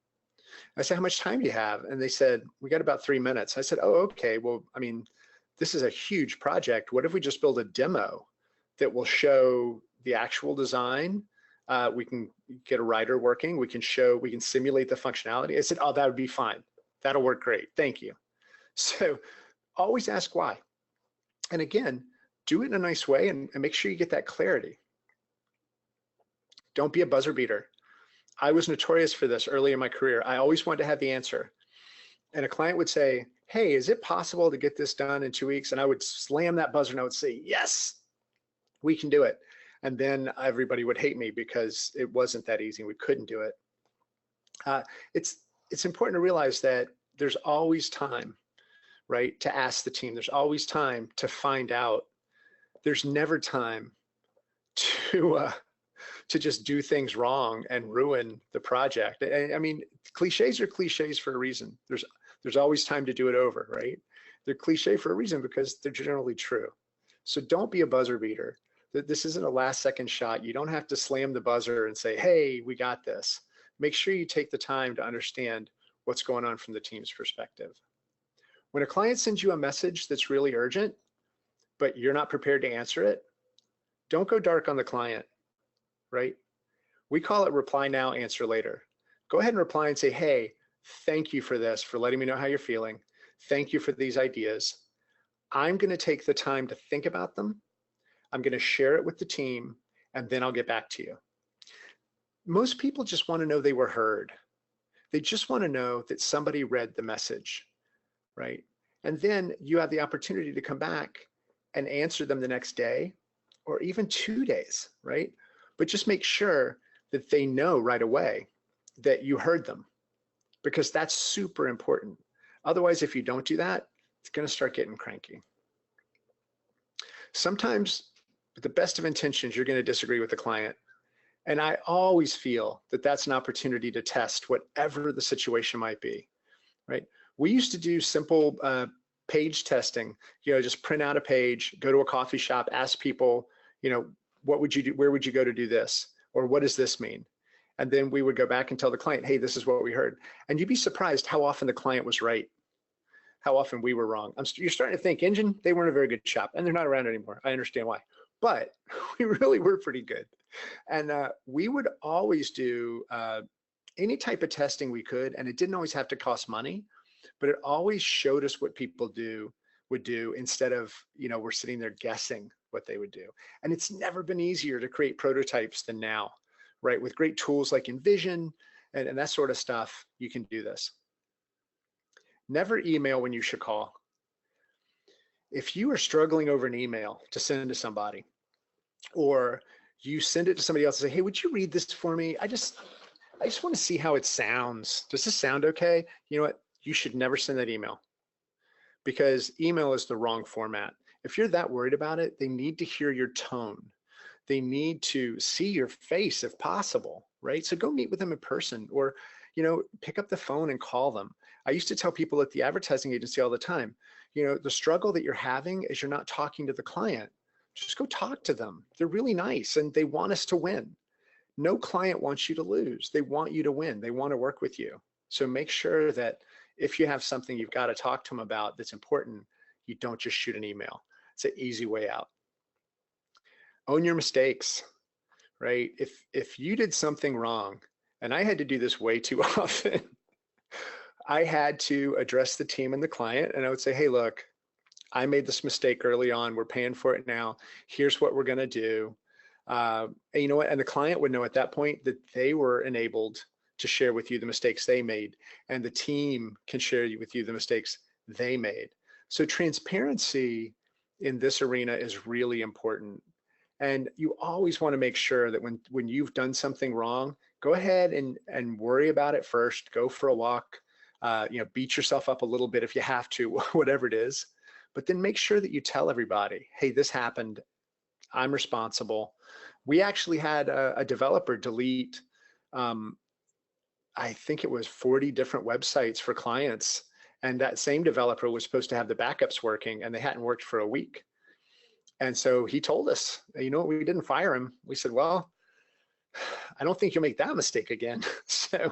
Speaker 2: I said, how much time do you have? And they said, we got about 3 minutes. I said, oh, okay. Well, I mean, this is a huge project. What if we just build a demo that will show the actual design? We can get a writer working. We can simulate the functionality. I said, oh, that would be fine. That'll work great. Thank you. So always ask why. And again, do it in a nice way and make sure you get that clarity. Don't be a buzzer beater. I was notorious for this early in my career. I always wanted to have the answer. And a client would say, hey, is it possible to get this done in 2 weeks? And I would slam that buzzer and I would say, yes, we can do it. And then everybody would hate me because it wasn't that easy. We couldn't do it. It's important to realize that there's always time, right, to ask the team. There's always time to find out. There's never time to just do things wrong and ruin the project. I mean, cliches are cliches for a reason. There's always time to do it over, right? They're cliche for a reason because they're generally true. So don't be a buzzer beater. This isn't a last second shot. You don't have to slam the buzzer and say, hey, we got this. Make sure you take the time to understand what's going on from the team's perspective. When a client sends you a message that's really urgent, but you're not prepared to answer it, don't go dark on the client, right? We call it reply now, answer later. Go ahead and reply and say, hey, thank you for this, for letting me know how you're feeling. Thank you for these ideas. I'm going to take the time to think about them. I'm going to share it with the team, and then I'll get back to you. Most people just want to know they were heard. They just want to know that somebody read the message, right? And then you have the opportunity to come back and answer them the next day or even 2 days, right? But just make sure that they know right away that you heard them, because that's super important. Otherwise, if you don't do that, it's going to start getting cranky. Sometimes, with the best of intentions, you're going to disagree with the client. And I always feel that that's an opportunity to test whatever the situation might be, right? We used to do simple page testing, just print out a page, go to a coffee shop, ask people, what would you do? Where would you go to do this? Or what does this mean? And then we would go back and tell the client, hey, this is what we heard. And you'd be surprised how often the client was right, how often we were wrong. You're starting to think, Engine, they weren't a very good shop, and they're not around anymore. I understand why. But we really were pretty good. And we would always do any type of testing we could, and it didn't always have to cost money, but it always showed us what people would do instead of, we're sitting there guessing what they would do. And it's never been easier to create prototypes than now, right? With great tools like InVision and that sort of stuff, you can do this. Never email when you should call. If you are struggling over an email to send to somebody, or you send it to somebody else and say, hey, would you read this for me? I just want to see how it sounds. Does this sound okay? You know what? You should never send that email, because email is the wrong format. If you're that worried about it, they need to hear your tone. They need to see your face if possible, right? So go meet with them in person, or pick up the phone and call them. I used to tell people at the advertising agency all the time, the struggle that you're having is you're not talking to the client. Just go talk to them. They're really nice and they want us to win. No client wants you to lose. They want you to win. They want to work with you. So make sure that if you have something you've got to talk to them about that's important, you don't just shoot an email. It's an easy way out. Own your mistakes, right? If you did something wrong, and I had to do this way too often, I had to address the team and the client, and I would say, hey, look, I made this mistake early on. We're paying for it now. Here's what we're going to do. And you know what? And the client would know at that point that they were enabled to share with you the mistakes they made, and the team can share with you the mistakes they made. So transparency in this arena is really important. And you always want to make sure that when you've done something wrong, go ahead and worry about it first. Go for a walk, beat yourself up a little bit if you have to, whatever it is. But then make sure that you tell everybody, hey, this happened. I'm responsible. We actually had a developer delete, I think it was 40 different websites for clients. And that same developer was supposed to have the backups working, and they hadn't worked for a week. And so he told us, we didn't fire him. We said, well, I don't think you'll make that mistake again. So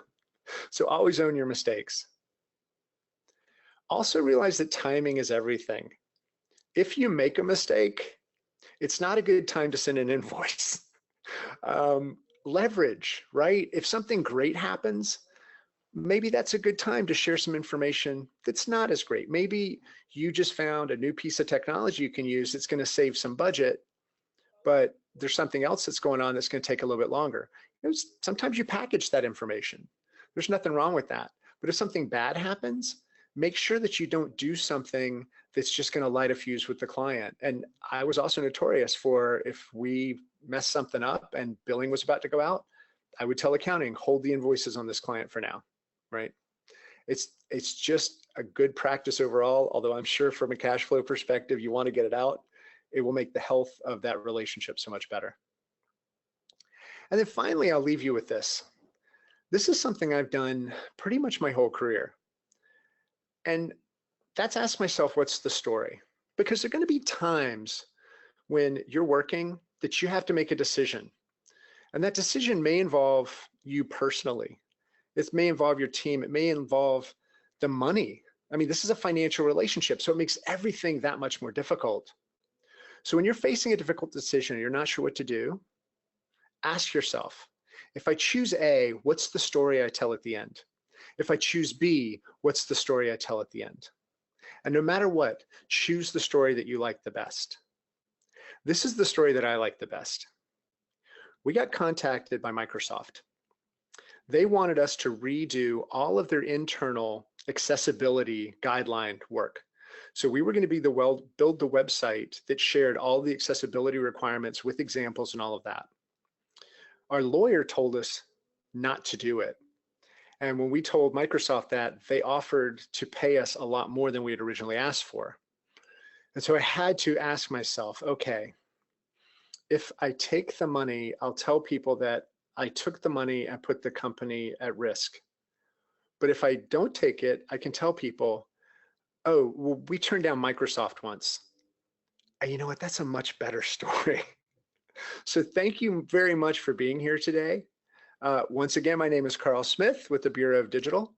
Speaker 2: always own your mistakes. Also realize that timing is everything. If you make a mistake, it's not a good time to send an invoice. Leverage, right? If something great happens, maybe that's a good time to share some information that's not as great. Maybe you just found a new piece of technology you can use that's going to save some budget, but there's something else that's going on that's going to take a little bit longer. Sometimes you package that information. There's nothing wrong with that. But if something bad happens, make sure that you don't do something that's just going to light a fuse with the client. And I was also notorious for, if we messed something up and billing was about to go out, I would tell accounting, hold the invoices on this client for now, right? It's just a good practice overall, although I'm sure from a cash flow perspective, you want to get it out. It will make the health of that relationship so much better. And then finally, I'll leave you with this. This is something I've done pretty much my whole career. And that's ask myself, what's the story? Because there are going to be times when you're working that you have to make a decision. And that decision may involve you personally. It may involve your team. It may involve the money. I mean, this is a financial relationship, so it makes everything that much more difficult. So when you're facing a difficult decision and you're not sure what to do, ask yourself, if I choose A, what's the story I tell at the end? If I choose B, what's the story I tell at the end? And no matter what, choose the story that you like the best. This is the story that I like the best. We got contacted by Microsoft. They wanted us to redo all of their internal accessibility guideline work. So we were going to be build the website that shared all the accessibility requirements with examples and all of that. Our lawyer told us not to do it. And when we told Microsoft that, they offered to pay us a lot more than we had originally asked for. And so I had to ask myself, okay, if I take the money, I'll tell people that I took the money and put the company at risk. But if I don't take it, I can tell people, oh, well, we turned down Microsoft once. And you know what? That's a much better story. So thank you very much for being here today. Once again, my name is Carl Smith with the Bureau of Digital,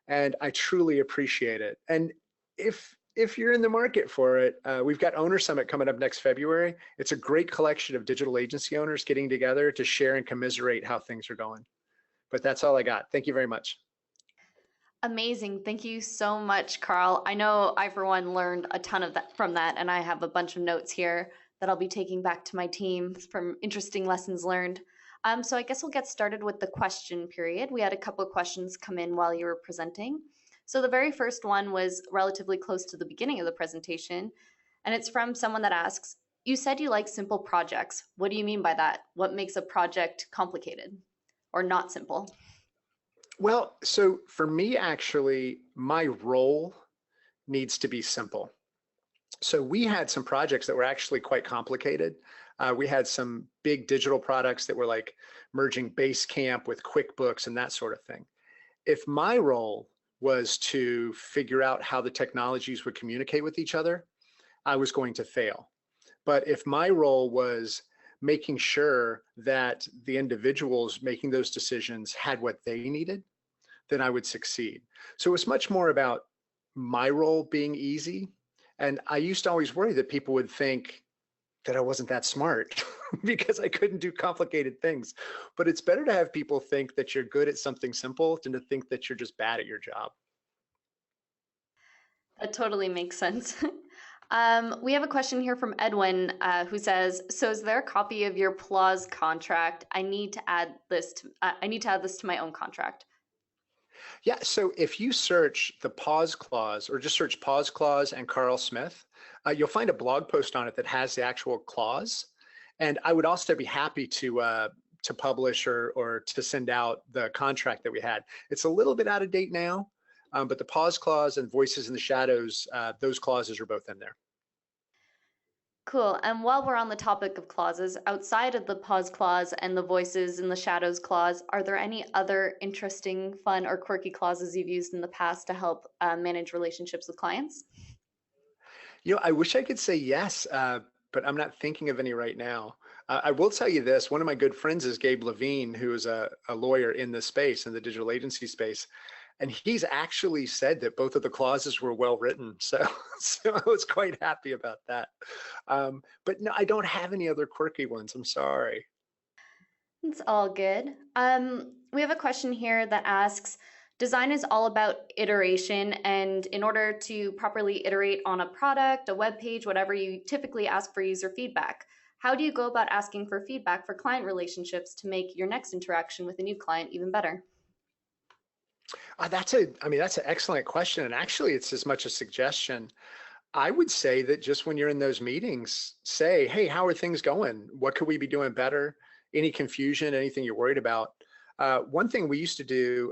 Speaker 2: and I truly appreciate it. And if you're in the market for it, we've got Owner Summit coming up next February. It's a great collection of digital agency owners getting together to share and commiserate how things are going. But that's all I got. Thank you very much.
Speaker 1: Amazing. Thank you so much, Carl. I know I, for one, learned a ton of that from that, and I have a bunch of notes here that I'll be taking back to my team from interesting lessons learned. So I guess we'll get started with the question period. We had a couple of questions come in while you were presenting. So the very first one was relatively close to the beginning of the presentation, and it's from someone that asks, you said you like simple projects. What do you mean by that? What makes a project complicated or not simple?
Speaker 2: Well, so for me, actually, my role needs to be simple. So we had some projects that were actually quite complicated. We had some big digital products that were like merging Basecamp with QuickBooks and that sort of thing. if my role was to figure out how the technologies would communicate with each other, I was going to fail. But if my role was making sure that the individuals making those decisions had what they needed, then I would succeed. So it's much more about my role being easy. And I used to always worry that people would think that I wasn't that smart because I couldn't do complicated things. But it's better to have people think that you're good at something simple than to think that you're just bad at your job.
Speaker 1: That totally makes sense. We have a question here from Edwin who says, "So is there a copy of your PLAWS contract? I need to add this to my own contract."
Speaker 2: Yeah, so if you search the pause clause or just search pause clause and Carl Smith, you'll find a blog post on it that has the actual clause. And I would also be happy to publish or to send out the contract that we had. It's a little bit out of date now, but the pause clause and voices in the shadows, those clauses are both in there.
Speaker 1: Cool. And while we're on the topic of clauses, outside of the pause clause and the voices in the shadows clause, are there any other interesting, fun, or quirky clauses you've used in the past to help manage relationships with clients?
Speaker 2: You know, I wish I could say yes, but I'm not thinking of any right now. I will tell you this, one of my good friends is Gabe Levine, who is a lawyer in this space, in the digital agency space. And he's actually said that both of the clauses were well written. So, so I was quite happy about that. But no, I don't have any other quirky ones. I'm sorry.
Speaker 1: It's all good. We have a question here that asks, design is all about iteration, and in order to properly iterate on a product, a web page, whatever, you typically ask for user feedback. How do you go about asking for feedback for client relationships to make your next interaction with a new client even better?
Speaker 2: That's an excellent question. And actually, it's as much a suggestion. I would say that just when you're in those meetings, say, hey, how are things going? What could we be doing better? Any confusion, anything you're worried about? One thing we used to do,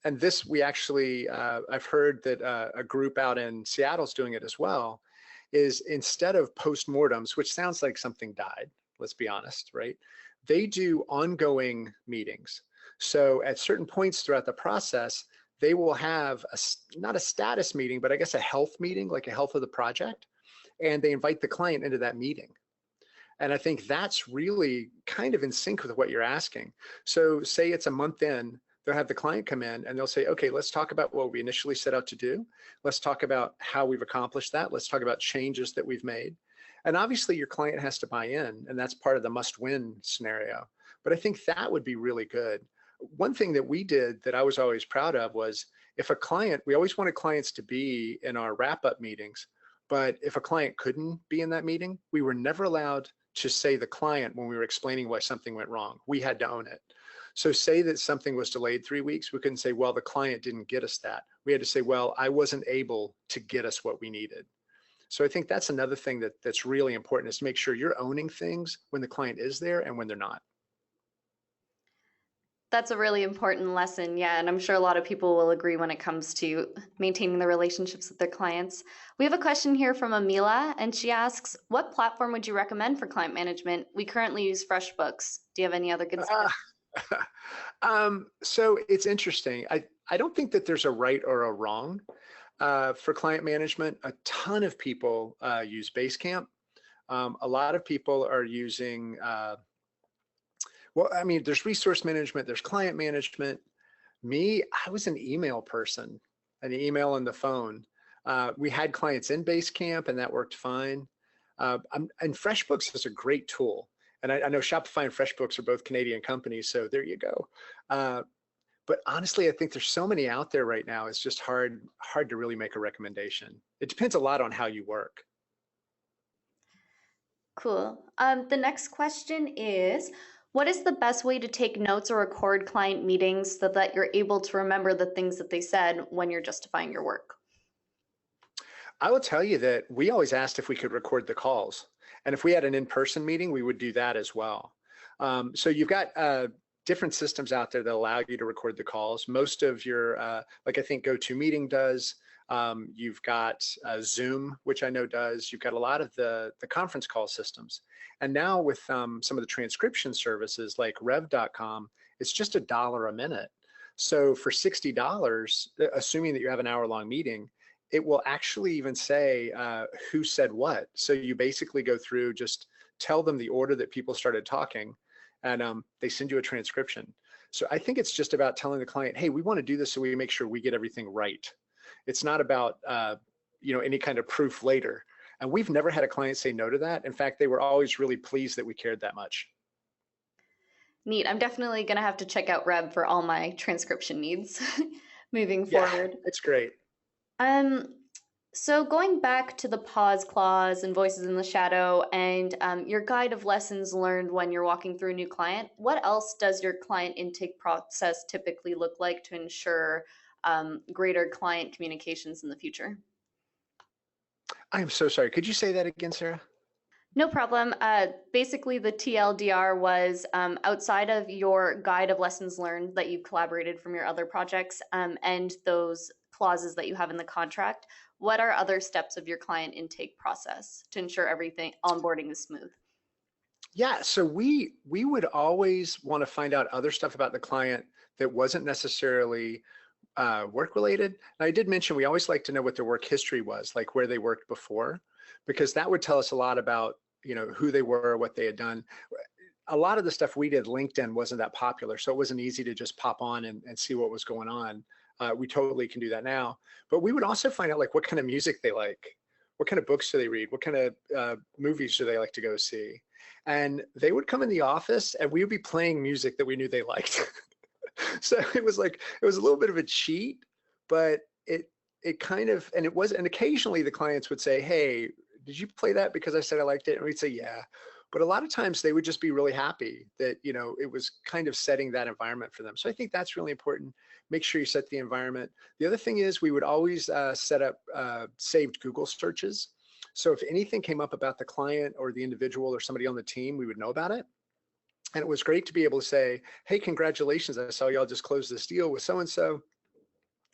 Speaker 2: and this we actually, I've heard that a group out in Seattle's doing it as well, is instead of postmortems, which sounds like something died, let's be honest, right? They do ongoing meetings. So at certain points throughout the process, they will have not a status meeting, but I guess a health meeting, like a health of the project, and they invite the client into that meeting. And I think that's really kind of in sync with what you're asking. So say it's a month in, they'll have the client come in and they'll say, okay, let's talk about what we initially set out to do. Let's talk about how we've accomplished that. Let's talk about changes that we've made. And obviously your client has to buy in, and that's part of the must-win scenario. But I think that would be really good. One thing that we did that I was always proud of was if a client, we always wanted clients to be in our wrap-up meetings, but if a client couldn't be in that meeting, we were never allowed to say the client when we were explaining why something went wrong. We had to own it. So say that something was delayed 3 weeks, we couldn't say, well, the client didn't get us that. We had to say, well, I wasn't able to get us what we needed. So I think that's another thing that's really important, is to make sure you're owning things when the client is there and when they're not.
Speaker 1: That's a really important lesson, yeah, and I'm sure a lot of people will agree when it comes to maintaining the relationships with their clients. We have a question here from Amila, and she asks, what platform would you recommend for client management? We currently use FreshBooks. Do you have any other good stuff?
Speaker 2: So it's interesting. I don't think that there's a right or a wrong for client management. A ton of people use Basecamp. A lot of people are using well, I mean, there's resource management, there's client management. Me, I was an email person, an email and the phone. We had clients in Basecamp and that worked fine. And FreshBooks is a great tool. And I know Shopify and FreshBooks are both Canadian companies, so there you go. But honestly, I think there's so many out there right now, it's just hard to really make a recommendation. It depends a lot on how you work.
Speaker 1: Cool. The next question is, what is the best way to take notes or record client meetings so that you're able to remember the things that they said when you're justifying your work?
Speaker 2: I will tell you that we always asked if we could record the calls. And if we had an in-person meeting, we would do that as well. So you've got different systems out there that allow you to record the calls. Most of your, like I think GoToMeeting does. You've got Zoom, which I know does. You've got a lot of the conference call systems. And now with some of the transcription services like rev.com, it's just $1 a minute. So for $60, assuming that you have an hour-long meeting, it will actually even say who said what. So you basically go through, just tell them the order that people started talking, and they send you a transcription. So I think it's just about telling the client, hey, we want to do this so we make sure we get everything right. It's not about any kind of proof later. And we've never had a client say no to that. In fact, they were always really pleased that we cared that much.
Speaker 1: Neat. I'm definitely going to have to check out Reb for all my transcription needs moving
Speaker 2: Yeah,
Speaker 1: forward.
Speaker 2: it's great.
Speaker 1: So going back to the pause clause and voices in the shadow and your guide of lessons learned when you're walking through a new client, what else does your client intake process typically look like to ensure greater client communications in the future?
Speaker 2: I am so sorry. Could you say that again, Sarah?
Speaker 1: No problem. Basically, the TLDR was outside of your guide of lessons learned that you've collaborated from your other projects and those clauses that you have in the contract. What are other steps of your client intake process to ensure everything onboarding is smooth?
Speaker 2: Yeah, so we would always want to find out other stuff about the client that wasn't necessarily work related. And I did mention we always like to know what their work history was, like where they worked before, because that would tell us a lot about who they were, what they had done. A lot of the stuff we did, LinkedIn wasn't that popular, so it wasn't easy to just pop on and see what was going on. We totally can do that now. But we would also find out like what kind of music they like, what kind of books do they read, what kind of movies do they like to go see. And they would come in the office and we would be playing music that we knew they liked. So it was a little bit of a cheat, but it kind of, and it was, and occasionally the clients would say, hey, did you play that because I said I liked it? And we'd say, yeah. But a lot of times they would just be really happy that, it was kind of setting that environment for them. So I think that's really important. Make sure you set the environment. The other thing is we would always set up saved Google searches. So if anything came up about the client or the individual or somebody on the team, we would know about it. And it was great to be able to say, hey, congratulations, I saw y'all just closed this deal with so-and-so.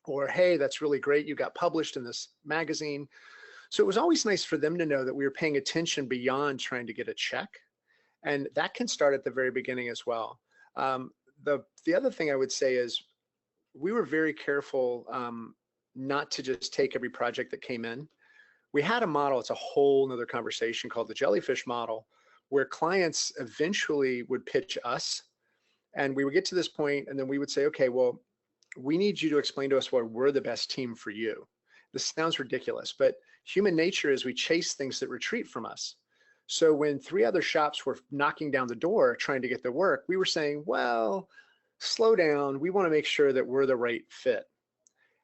Speaker 2: Or, hey, that's really great, you got published in this magazine. So it was always nice for them to know that we were paying attention beyond trying to get a check. And that can start at the very beginning as well. The other thing I would say is we were very careful not to just take every project that came in. We had a model, it's a whole nother conversation, called the jellyfish model, where clients eventually would pitch us. And we would get to this point and then we would say, okay, well, we need you to explain to us why we're the best team for you. This sounds ridiculous, but human nature is we chase things that retreat from us. So when 3 other shops were knocking down the door trying to get the work, we were saying, well, slow down. We want to make sure that we're the right fit.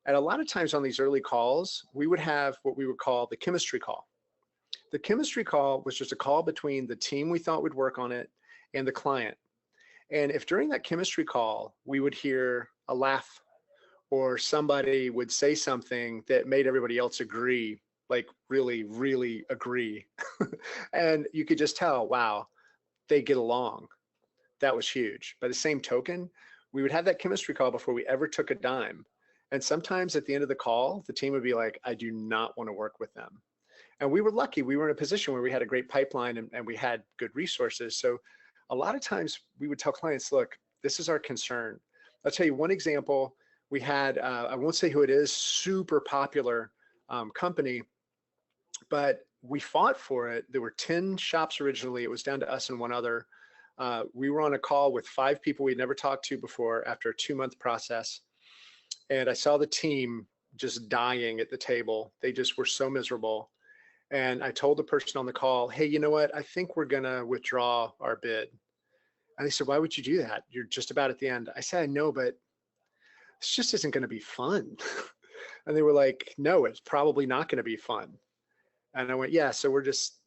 Speaker 2: And a lot of times on these early calls, we would have what we would call the chemistry call. The chemistry call was just a call between the team we thought would work on it and the client. And if during that chemistry call, we would hear a laugh or somebody would say something that made everybody else agree, like really, really agree. And you could just tell, wow, they get along. That was huge. By the same token, we would have that chemistry call before we ever took a dime. And sometimes at the end of the call, the team would be like, I do not want to work with them. And we were lucky. We were in a position where we had a great pipeline and we had good resources. So a lot of times we would tell clients, look, this is our concern. I'll tell you one example. We had, I won't say who it is, super popular company, but we fought for it. There were 10 shops originally. It was down to us and one other. We were on a call with 5 people we'd never talked to before after a 2-month process. And I saw the team just dying at the table. They just were so miserable. And I told the person on the call, hey, you know what? I think we're going to withdraw our bid. And they said, why would you do that? You're just about at the end. I said, I know, but this just isn't going to be fun. And they were like, no, it's probably not going to be fun. And I went, yeah, so we're just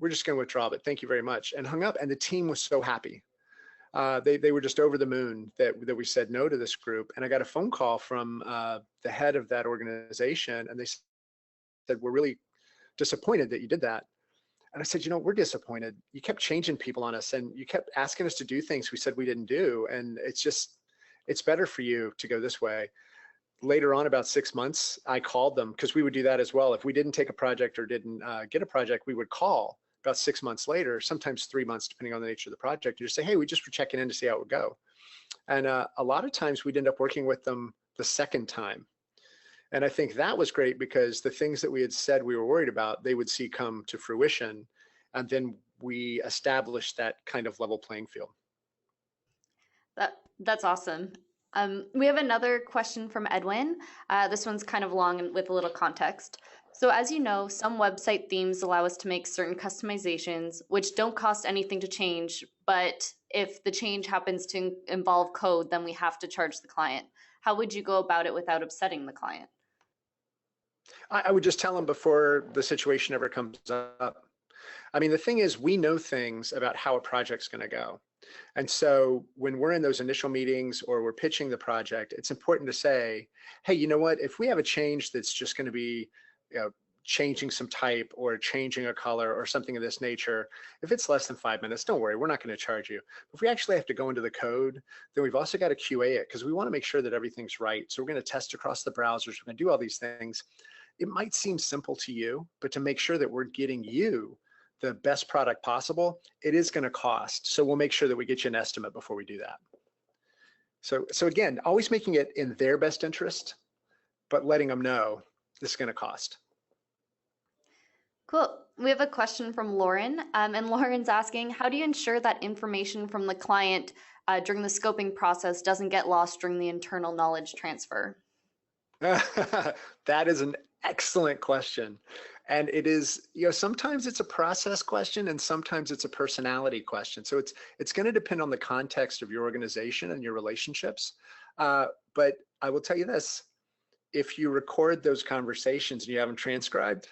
Speaker 2: going to withdraw, but thank you very much. And hung up. And the team was so happy. They were just over the moon that we said no to this group. And I got a phone call from the head of that organization. And they said, we're really disappointed that you did that. And I said, we're disappointed. You kept changing people on us and you kept asking us to do things we said we didn't do. And it's better for you to go this way. Later on, about 6 months, I called them because we would do that as well. If we didn't take a project or didn't get a project, we would call about 6 months later, sometimes 3 months, depending on the nature of the project, and just say, hey, we just were checking in to see how it would go. And a lot of times we'd end up working with them the second time. And I think that was great because the things that we had said we were worried about, they would see come to fruition. And then we established that kind of level playing field.
Speaker 1: That's awesome. We have another question from Edwin. This one's kind of long and with a little context. So as you know, some website themes allow us to make certain customizations, which don't cost anything to change, but if the change happens to involve code, then we have to charge the client. How would you go about it without upsetting the client?
Speaker 2: I would just tell them before the situation ever comes up. I mean, the thing is, we know things about how a project's going to go. And so when we're in those initial meetings or we're pitching the project, it's important to say, hey, you know what, if we have a change that's just going to be, changing some type or changing a color or something of this nature, if it's less than 5 minutes, don't worry, we're not going to charge you. If we actually have to go into the code, then we've also got to QA it because we want to make sure that everything's right. So we're going to test across the browsers, we're going to do all these things. It might seem simple to you, but to make sure that we're getting you the best product possible, it is going to cost. So we'll make sure that we get you an estimate before we do that. So again, always making it in their best interest, but letting them know this is going to cost.
Speaker 1: Cool. We have a question from Lauren, and Lauren's asking, how do you ensure that information from the client during the scoping process doesn't get lost during the internal knowledge transfer?
Speaker 2: That is an excellent question. And it is, sometimes it's a process question and sometimes it's a personality question. So it's going to depend on the context of your organization and your relationships. But I will tell you this, if you record those conversations and you have them transcribed,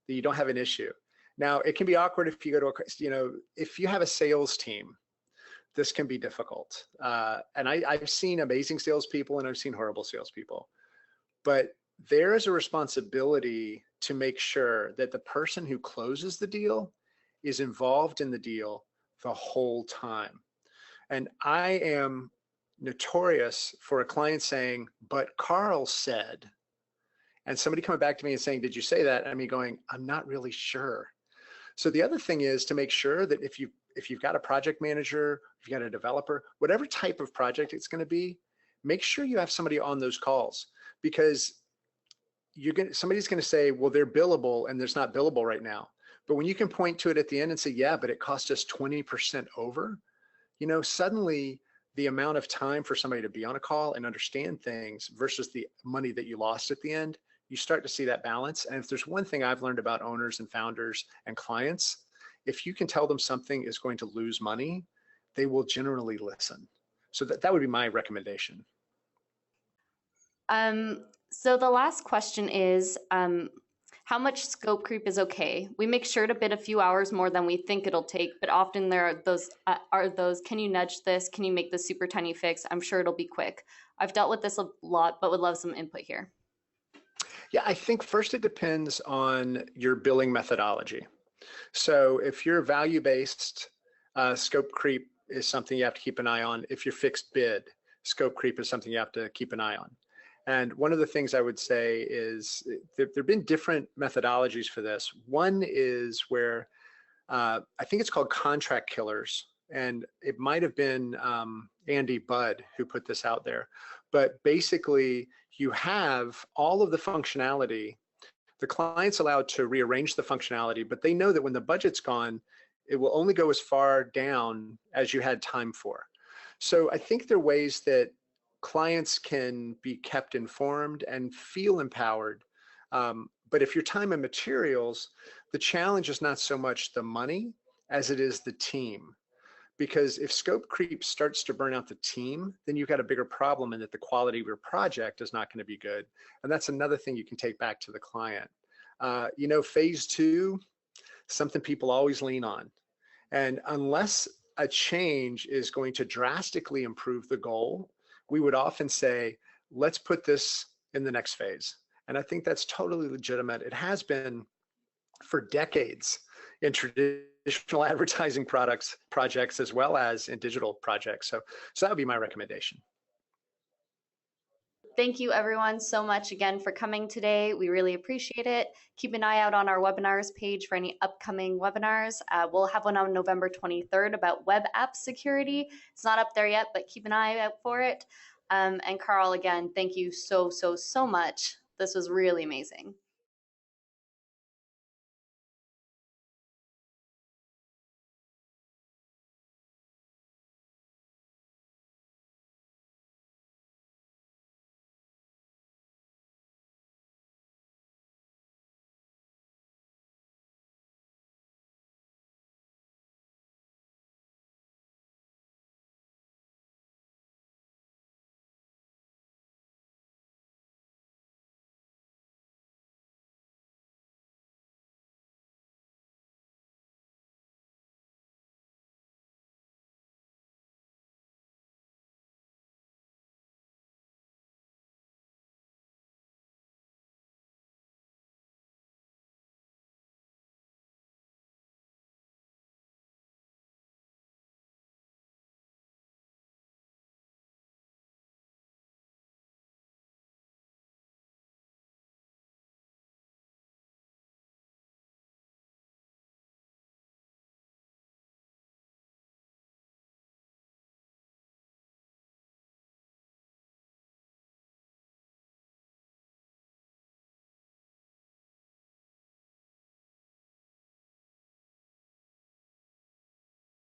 Speaker 2: you don't have an issue. Now, it can be awkward if you go to, if you have a sales team, this can be difficult. And I've seen amazing salespeople and I've seen horrible salespeople. But there is a responsibility to make sure that the person who closes the deal is involved in the deal the whole time. And I am notorious for a client saying, but Carl said, and somebody coming back to me and saying, did you say that? And me going, I'm not really sure. So the other thing is to make sure that if you've got a project manager, if you've got a developer, whatever type of project it's going to be, make sure you have somebody on those calls, because somebody's going to say, well, they're billable and there's not billable right now. But when you can point to it at the end and say, yeah, but it cost us 20% over, suddenly the amount of time for somebody to be on a call and understand things versus the money that you lost at the end, you start to see that balance. And if there's one thing I've learned about owners and founders and clients, if you can tell them something is going to lose money, they will generally listen. So that would be my recommendation.
Speaker 1: So the last question is, how much scope creep is okay? We make sure to bid a few hours more than we think it'll take, but often there are those, can you nudge this? Can you make this super tiny fix? I'm sure it'll be quick. I've dealt with this a lot, but would love some input here.
Speaker 2: Yeah, I think first it depends on your billing methodology. So if you're value-based, scope creep is something you have to keep an eye on. If you're fixed bid, scope creep is something you have to keep an eye on. And one of the things I would say is there have been different methodologies for this. One is where I think it's called contract killers, and it might have been Andy Budd who put this out there. But basically, you have all of the functionality. The client's allowed to rearrange the functionality, but they know that when the budget's gone, it will only go as far down as you had time for. So I think there are ways that clients can be kept informed and feel empowered. But if your time and materials, the challenge is not so much the money as it is the team. Because if scope creep starts to burn out the team, then you've got a bigger problem in that the quality of your project is not going to be good. And that's another thing you can take back to the client. Phase 2, something people always lean on. And unless a change is going to drastically improve the goal, we would often say, let's put this in the next phase. And I think that's totally legitimate. It has been for decades in traditional advertising projects, as well as in digital projects. So that would be my recommendation.
Speaker 1: Thank you everyone so much again for coming today. We really appreciate it. Keep an eye out on our webinars page for any upcoming webinars. We'll have one on November 23rd about web app security. It's not up there yet, but keep an eye out for it. And Carl, again, thank you so much. This was really amazing.